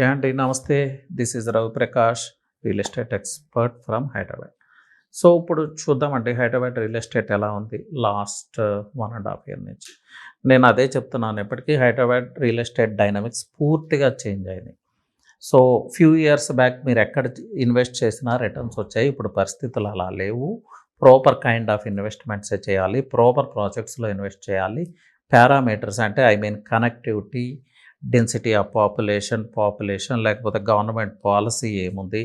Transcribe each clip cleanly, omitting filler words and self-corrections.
అండి నమస్తే. This is Ravi Prakash, real estate expert from Hyderabad. So ఇప్పుడు చూద్దామండి హైదరాబాద్ రియల్ ఎస్టేట్ ఎలా ఉంది లాస్ట్ 1.5 ఇయర్ నుంచి. నేను అదే చెప్తున్నాను ఎప్పటికీ హైదరాబాద్ రియల్ ఎస్టేట్ డైనమిక్స్ పూర్తిగా చేంజ్ అయినాయి. సో ఫ్యూ ఇయర్స్ బ్యాక్ మీరు ఎక్కడ ఇన్వెస్ట్ చేసినా రిటర్న్స్ వచ్చాయి. ఇప్పుడు పరిస్థితులు అలా లేవు. ప్రాపర్ కైండ్ ఆఫ్ ఇన్వెస్ట్మెంట్సే చేయాలి. ప్రాపర్ ప్రాజెక్ట్స్లో ఇన్వెస్ట్ చేయాలి. పారామీటర్స్ అంటే I mean connectivity, density of population లేకపోతే గవర్నమెంట్ పాలసీ ఏముంది,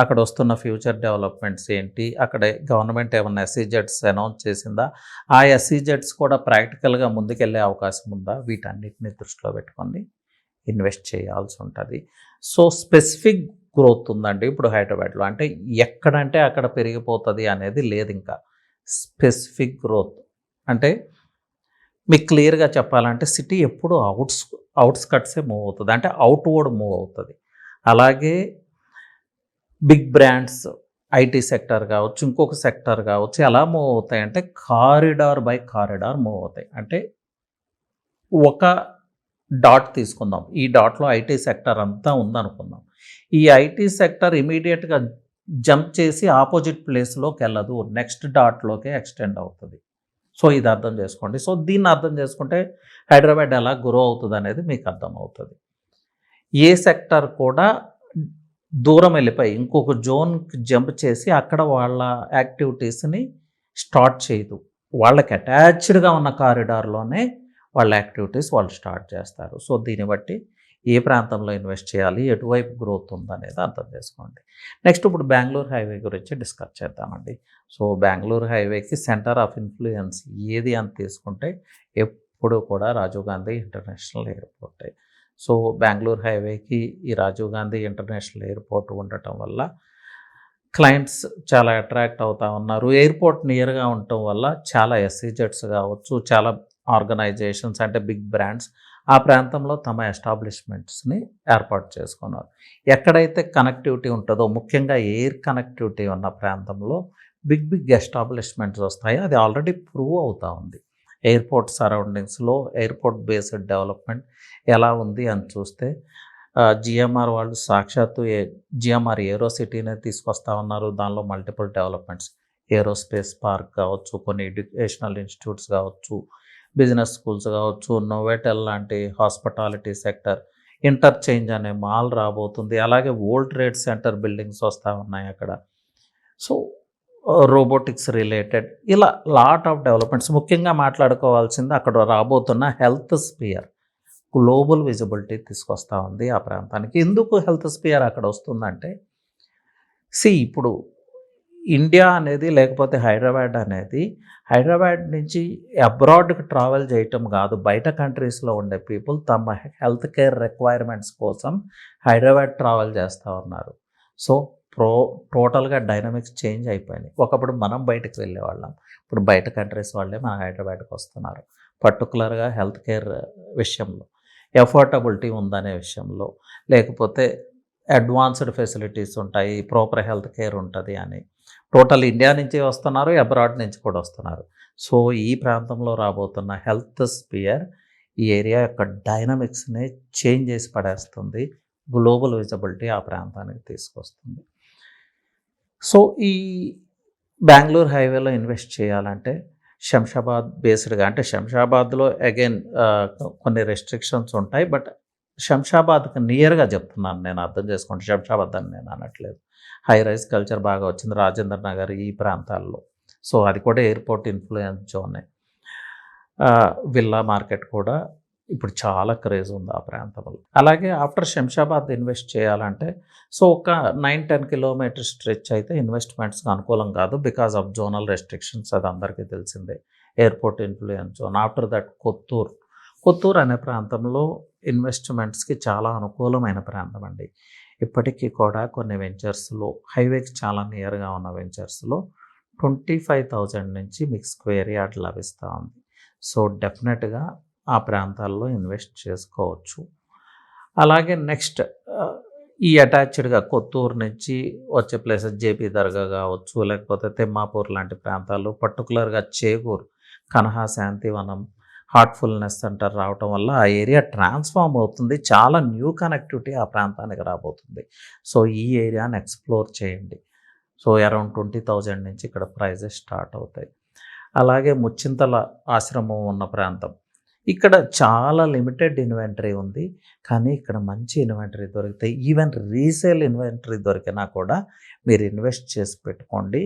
అక్కడ వస్తున్న ఫ్యూచర్ డెవలప్మెంట్స్ ఏంటి, అక్కడ గవర్నమెంట్ ఏమన్నా ఎస్ఈజెడ్స్ అనౌన్స్ చేసిందా, ఆ ఎస్ఈజెడ్స్ కూడా ప్రాక్టికల్గా ముందుకెళ్ళే అవకాశం ఉందా, వీటన్నిటిని దృష్టిలో పెట్టుకొని ఇన్వెస్ట్ చేయాల్సి ఉంటుంది. సో స్పెసిఫిక్ గ్రోత్ ఉందండి ఇప్పుడు హైదరాబాద్లో. అంటే ఎక్కడంటే అక్కడ పెరిగిపోతుంది అనేది లేదు. ఇంకా స్పెసిఫిక్ గ్రోత్ అంటే మీకు క్లియర్గా చెప్పాలంటే సిటీ ఎప్పుడు అవుట్స్కట్సే మూవ్ అవుతుంది, అంటే అవుట్వర్డ్ మూవ్ అవుతుంది. అలాగే బిగ్ బ్రాండ్స్, ఐటీ సెక్టర్ కావచ్చు, ఇంకొక సెక్టర్ కావచ్చు, ఎలా మూవ్ అవుతాయి అంటే కారిడార్ బై కారిడార్ మూవ్ అవుతాయి. అంటే ఒక డాట్ తీసుకుందాం, ఈ డాట్లో ఐటీ సెక్టర్ అంతా ఉందనుకుందాం. ఈ ఐటీ సెక్టర్ ఇమీడియట్గా జంప్ చేసి ఆపోజిట్ ప్లేస్లోకి వెళ్ళదు, నెక్స్ట్ డాట్లోకే ఎక్స్టెండ్ అవుతుంది. సో ఇది అర్థం చేసుకోండి. సో దీన్ని అర్థం చేసుకుంటే హైదరాబాద్ ఎలా గ్రో అవుతుంది అనేది మీకు అర్థమవుతుంది. ఏ సెక్టర్ కూడా దూరం వెళ్ళిపోయి ఇంకొక జోన్కి జంప్ చేసి అక్కడ వాళ్ళ యాక్టివిటీస్ని స్టార్ట్ చేయదు. వాళ్ళకి అటాచ్డ్గా ఉన్న కారిడార్లోనే వాళ్ళ యాక్టివిటీస్ వాళ్ళు స్టార్ట్ చేస్తారు. సో దీన్ని బట్టి ఏ ప్రాంతంలో ఇన్వెస్ట్ చేయాలి, ఎటువైపు గ్రోత్ ఉందనేది అర్థం చేసుకోండి. నెక్స్ట్ ఇప్పుడు బెంగళూరు హైవే గురించి డిస్కస్ చేద్దామండి. సో బెంగళూరు హైవేకి సెంటర్ ఆఫ్ ఇన్ఫ్లుయెన్స్ ఏది అని తీసుకుంటే ఎప్పుడు కూడా రాజీవ్ గాంధీ ఇంటర్నేషనల్ ఎయిర్పోర్టే. సో బెంగళూరు హైవేకి ఈ రాజీవ్ గాంధీ ఇంటర్నేషనల్ ఎయిర్పోర్ట్ ఉండటం వల్ల క్లయింట్స్ చాలా అట్రాక్ట్ అవుతూ ఉన్నారు. ఎయిర్పోర్ట్ నియర్గా ఉండటం వల్ల చాలా ఎస్ఈజెడ్స్ కావచ్చు, చాలా ఆర్గనైజేషన్స్ అంటే బిగ్ బ్రాండ్స్ ఆ ప్రాంతంలో తమ ఎస్టాబ్లిష్మెంట్స్ని ఏర్పాటు చేసుకున్నారు. ఎక్కడైతే కనెక్టివిటీ ఉంటుందో, ముఖ్యంగా ఎయిర్ కనెక్టివిటీ ఉన్న ప్రాంతంలో బిగ్ ఎస్టాబ్లిష్మెంట్స్ వస్తాయి. అది ఆల్రెడీ ప్రూవ్ అవుతూ ఉంది. ఎయిర్పోర్ట్ సరౌండింగ్స్లో ఎయిర్పోర్ట్ బేస్డ్ డెవలప్మెంట్ ఎలా ఉంది అని చూస్తే జిఎంఆర్ వాళ్ళు సాక్షాత్తు జిఎంఆర్ ఏరో సిటీనే తీసుకొస్తా ఉన్నారు. దానిలో మల్టిపుల్ డెవలప్మెంట్స్, ఏరోస్పేస్ పార్క్ కావచ్చు, కొన్ని ఎడ్యుకేషనల్ ఇన్స్టిట్యూట్స్ కావచ్చు, బిజినెస్ స్కూల్స్ కావచ్చు, నోవెటెల్ లాంటి హాస్పిటాలిటీ సెక్టర్, ఇంటర్చేంజ్ అనే మాల్ రాబోతుంది. అలాగే వరల్డ్ ట్రేడ్ సెంటర్ బిల్డింగ్స్ వస్తూ ఉన్నాయి అక్కడ. సో రోబోటిక్స్ రిలేటెడ్ ఇలా లాట్ ఆఫ్ డెవలప్మెంట్స్. ముఖ్యంగా మాట్లాడుకోవాల్సింది అక్కడ రాబోతున్న హెల్త్ స్పియర్ గ్లోబల్ విజిబిలిటీ తీసుకొస్తూ ఉంది ఆ ప్రాంతానికి. ఎందుకు హెల్త్ స్పియర్ అక్కడ వస్తుందంటే ఇప్పుడు ఇండియా అనేది లేకపోతే హైదరాబాద్ అనేది హైదరాబాద్ నుంచి అబ్రాడ్కి ట్రావెల్ చేయటం కాదు, బయట కంట్రీస్లో ఉండే పీపుల్ తమ హెల్త్ కేర్ రిక్వైర్మెంట్స్ కోసం హైదరాబాద్ ట్రావెల్ చేస్తూ ఉన్నారు. సో టోటల్గా డైనమిక్స్ చేంజ్ అయిపోయినాయి. ఒకప్పుడు మనం బయటకు వెళ్ళేవాళ్ళం, ఇప్పుడు బయట కంట్రీస్ వాళ్ళే మన హైదరాబాద్కి వస్తున్నారు. పర్టికులర్గా హెల్త్ కేర్ విషయంలో, ఎఫోర్డబిలిటీ ఉందనే విషయంలో, లేకపోతే అడ్వాన్స్డ్ ఫెసిలిటీస్ ఉంటాయి, ప్రాపర్ హెల్త్ కేర్ ఉంటుంది అని టోటల్ ఇండియా నుంచి వస్తున్నారు, అబ్రాడ్ నుంచి కూడా వస్తున్నారు. సో ఈ ప్రాంతంలో రాబోతున్న హెల్త్ స్పియర్ ఈ ఏరియా యొక్క డైనమిక్స్ని చేంజ్ చేసి పడేస్తుంది. గ్లోబల్ విజిబిలిటీ ఆ ప్రాంతానికి తీసుకొస్తుంది. సో ఈ బెంగళూరు హైవేలో ఇన్వెస్ట్ చేయాలంటే శంషాబాద్ బేస్డ్గా, అంటే శంషాబాద్లో అగైన్ కొన్ని రెస్ట్రిక్షన్స్ ఉంటాయి, బట్ శంషాబాద్కి నియర్గా చెప్తున్నాను నేను, అర్థం చేసుకోండి. శంషాబాద్ అని నేను అనట్లేదు. హై రైజ్ కల్చర్ బాగా వచ్చింది రాజేంద్ర నగర్ ఈ ప్రాంతాల్లో. సో అది కూడా ఎయిర్పోర్ట్ ఇన్ఫ్లుయెన్స్ జోనే. విల్లా మార్కెట్ కూడా ఇప్పుడు చాలా క్రేజ్ ఉంది ఆ ప్రాంతంలో. అలాగే ఆఫ్టర్ శంషాబాద్ ఇన్వెస్ట్ చేయాలంటే సో ఒక 9-10 కిలోమీటర్ స్ట్రెచ్ అయితే ఇన్వెస్ట్మెంట్స్కి అనుకూలం కాదు, బికాజ్ ఆఫ్ జోనల్ రెస్ట్రిక్షన్స్. అది అందరికీ తెలిసిందే, airport influence zone. After that Kothur అనే ప్రాంతంలో ఇన్వెస్ట్మెంట్స్కి చాలా అనుకూలమైన ప్రాంతం అండి. ఇప్పటికీ కూడా కొన్ని వెంచర్స్లో, హైవేకి చాలా నియర్గా ఉన్న వెంచర్స్లో 25,000 నుంచి మీకు స్క్వేర్ యార్డ్ లభిస్తూ ఉంది. సో డెఫినెట్గా ఆ ప్రాంతాల్లో ఇన్వెస్ట్ చేసుకోవచ్చు. అలాగే నెక్స్ట్ ఈ అటాచ్డ్గా కొత్తూరు నుంచి వచ్చే ప్లేసెస్ జేపీ దర్గా కావచ్చు, లేకపోతే తిమ్మాపూర్ లాంటి ప్రాంతాలు, పర్టికులర్గా చేగూరు, కనహా శాంతివనం, హార్ట్ఫుల్నెస్ సెంటర్ రావటం వల్ల ఆ ఏరియా ట్రాన్స్ఫార్మ్ అవుతుంది. చాలా న్యూ కనెక్టివిటీ ఆ ప్రాంతానికి రాబోతుంది. సో ఈ ఏరియాని ఎక్స్‌ప్లోర్ చేయండి. సో అరౌండ్ 20,000 నుంచి ఇక్కడ ప్రైజెస్ స్టార్ట్ అవుతాయి. అలాగే ముచ్చింతల ఆశ్రమం ఉన్న ప్రాంతం. ఇక్కడ చాలా లిమిటెడ్ ఇన్వెంటరీ ఉంది. కానీ ఇక్కడ మంచి ఇన్వెంటరీ దొరుకుతాయి. ఈవెన్ రీసేల్ ఇన్వెంటరీ దొరికినా కూడా మీరు ఇన్వెస్ట్ చేసి పెట్టుకోండి.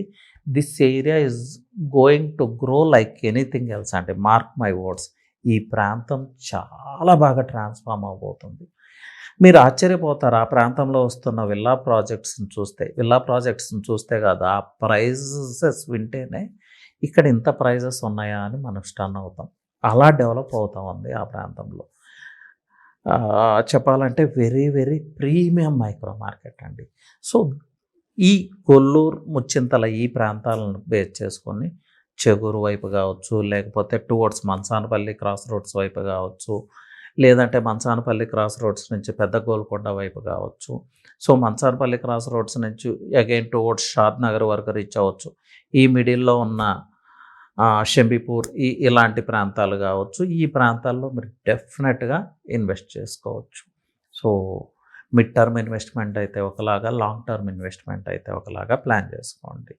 This area is going to grow like anything else అంటే మార్క్ మై వర్డ్స్. ఈ ప్రాంతం చాలా బాగా ట్రాన్స్ఫార్మ్ అవబోతుంది. మీరు ఆశ్చర్యపోతారు ఆ ప్రాంతంలో వస్తున్న విల్లా ప్రాజెక్ట్స్ని చూస్తే కాదు, ఆ ప్రైజెస్ వింటేనే ఇక్కడ ఇంత ప్రైజెస్ ఉన్నాయా అని మనం స్టన్ అవుతాం. అలా డెవలప్ అవుతా ఉంది ఆ ప్రాంతంలో. చెప్పాలంటే very very premium micro market అండి. సో ఈ కొల్లూరు, ముచ్చింతల ఈ ప్రాంతాలను బేస్ చేసుకొని చెగూరు వైపు కావచ్చు, లేకపోతే టువర్డ్స్ మంచానపల్లి క్రాస్ రోడ్స్ వైపు కావచ్చు, లేదంటే మంచానపల్లి క్రాస్ రోడ్స్ నుంచి పెద్ద గోల్కొండ వైపు కావచ్చు. సో మంచానపల్లి క్రాస్ రోడ్స్ నుంచి అగైన్ టువర్డ్స్ షాద్ నగర్ వరకు రీచ్ అవ్వచ్చు. ఈ మిడిల్లో ఉన్న షంబీపూర్ ఇలాంటి ప్రాంతాలు కావచ్చు. ఈ ప్రాంతాల్లో మీరు డెఫినెట్గా ఇన్వెస్ట్ చేసుకోవచ్చు. సో మిడ్ టర్మ్ ఇన్వెస్ట్మెంట్ అయితే ఒకలాగా, లాంగ్ టర్మ్ ఇన్వెస్ట్మెంట్ అయితే ఒకలాగా ప్లాన్ చేసుకోండి.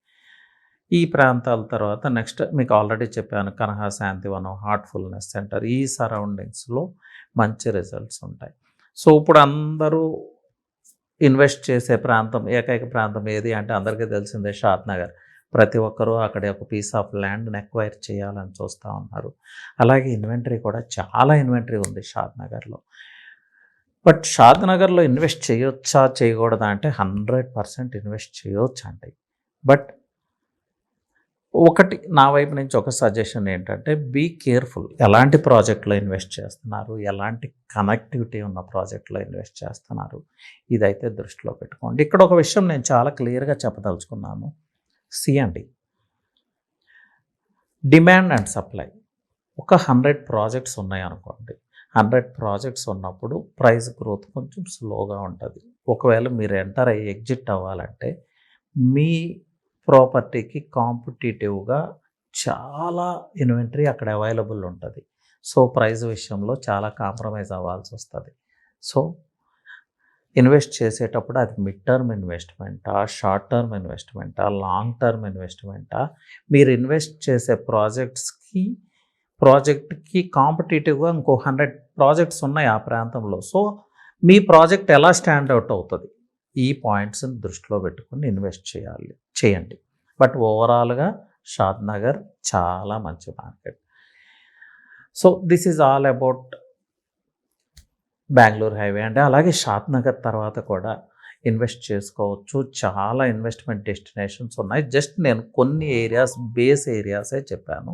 ఈ ప్రాంతాల తర్వాత నెక్స్ట్ మీకు ఆల్రెడీ చెప్పాను, కనహా శాంతివనం, హార్ట్ఫుల్నెస్ సెంటర్, ఈ సరౌండింగ్స్లో మంచి రిజల్ట్స్ ఉంటాయి. సో ఇప్పుడు అందరూ ఇన్వెస్ట్ చేసే ప్రాంతం, ఏకైక ప్రాంతం ఏది అంటే అందరికీ తెలిసిందే షాద్ నగర్. ప్రతి ఒక్కరూ అక్కడ ఒక పీస్ ఆఫ్ ల్యాండ్ని ఎక్వైర్ చేయాలని చూస్తూ ఉన్నారు. అలాగే ఇన్వెంటరీ కూడా చాలా ఇన్వెంటరీ ఉంది షాద్ నగర్లో. బట్ షాద్ నగర్లో ఇన్వెస్ట్ చేయొచ్చా చేయకూడదా అంటే 100% ఇన్వెస్ట్ చేయొచ్చు అండి. బట్ ఒకటి నా వైపు నుంచి ఒక సజెషన్ ఏంటంటే, బీ కేర్ఫుల్. ఎలాంటి ప్రాజెక్ట్లో ఇన్వెస్ట్ చేస్తున్నారు, ఎలాంటి కనెక్టివిటీ ఉన్న ప్రాజెక్ట్లో ఇన్వెస్ట్ చేస్తున్నారు, ఇదైతే దృష్టిలో పెట్టుకోండి. ఇక్కడ ఒక విషయం నేను చాలా క్లియర్గా చెప్పదలుచుకున్నాను. అండి, డిమాండ్ అండ్ సప్లై. ఒక 100 ప్రాజెక్ట్స్ ఉన్నాయనుకోండి. 100 ప్రాజెక్ట్స్ ఉన్నప్పుడు ప్రైస్ గ్రోత్ కొంచెం స్లోగా ఉంటుంది. ఒకవేళ మీరు ఎంటర్ అయ్యి ఎగ్జిట్ అవ్వాలంటే మీ ప్రాపర్టీకి కాంపిటేటివ్గా చాలా ఇన్వెంటరీ అక్కడ అవైలబుల్ ఉంటుంది. సో ప్రైస్ విషయంలో చాలా కాంప్రమైజ్ అవ్వాల్సి వస్తుంది. సో ఇన్వెస్ట్ చేసేటప్పుడు అది మిడ్ టర్మ్ ఇన్వెస్ట్మెంటా, షార్ట్ టర్మ్ ఇన్వెస్ట్మెంటా, లాంగ్ టర్మ్ ఇన్వెస్ట్మెంటా, మీరు ఇన్వెస్ట్ చేసే ప్రాజెక్ట్కి కాంపిటేటివ్గా ఇంకో 100 ప్రాజెక్ట్స్ ఉన్నాయి ఆ ప్రాంతంలో. సో మీ ప్రాజెక్ట్ ఎలా స్టాండ్ అవుట్ అవుతుంది, ఈ పాయింట్స్ని దృష్టిలో పెట్టుకుని ఇన్వెస్ట్ చేయండి. బట్ ఓవరాల్గా షాద్ నగర్ చాలా మంచి market. So this is all about Bengaluru highway అంటే. అలాగే షాద్ నగర్ తర్వాత కూడా ఇన్వెస్ట్ చేసుకోవచ్చు. చాలా ఇన్వెస్ట్మెంట్ డెస్టినేషన్స్ ఉన్నాయి. జస్ట్ నేను కొన్ని ఏరియాస్, బేస్ ఏరియాసే చెప్పాను.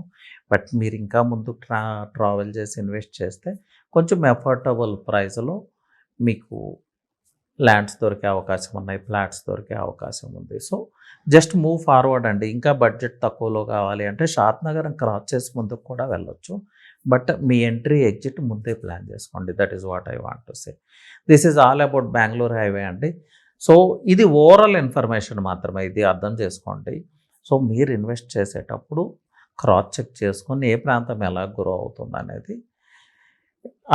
బట్ మీరు ఇంకా ముందు ట్రావెల్ చేసి ఇన్వెస్ట్ చేస్తే కొంచెం అఫోర్డబుల్ ప్రైస్లో మీకు ల్యాండ్స్ దొరికే అవకాశం ఉన్నాయి, ఫ్లాట్స్ దొరికే అవకాశం ఉంది. సో జస్ట్ మూవ్ ఫార్వర్డ్ అండి. ఇంకా బడ్జెట్ తక్కువలో కావాలి అంటే షాద్ నగర్ క్రాస్ చేసి ముందుకు కూడా వెళ్ళొచ్చు. బట్ మీ ఎంట్రీ ఎగ్జిట్ ముందే ప్లాన్ చేసుకోండి. That is what I want to say. This is all about Bengaluru highway అండి. సో ఇది ఓవరాల్ ఇన్ఫర్మేషన్ మాత్రమే, ఇది అర్థం చేసుకోండి. సో మీరు ఇన్వెస్ట్ చేసేటప్పుడు క్రాస్ చెక్ చేసుకొని ఏ ప్రాంతం ఎలా గ్రో అవుతుంది అనేది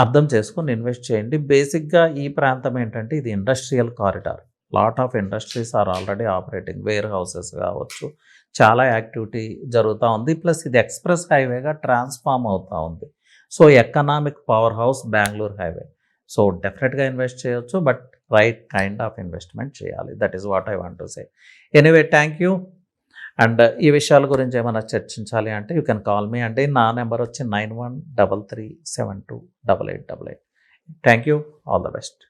అర్థం చేసుకొని ఇన్వెస్ట్ చేయండి. బేసిక్గా ఈ ప్రాంతం ఏంటంటే ఇది industrial corridor. Lot of industries are already operating. Warehouses కావచ్చు, చాలా యాక్టివిటీ జరుగుతూ ఉంది. ప్లస్ ఇది ఎక్స్ప్రెస్ హైవేగా ట్రాన్స్ఫార్మ్ అవుతూ ఉంది. So economic powerhouse Bengaluru highway. So డెఫినెట్గా ఇన్వెస్ట్ చేయొచ్చు, but right kind of investment చేయాలి. That is what I want to say. Anyway, thank you. And ఈ విషయాల గురించి ఏమైనా చర్చించాలి అంటే యూ కెన్ కాల్ మీ అండి. నా నెంబర్ వచ్చి 9133728888. Thank you. All the best.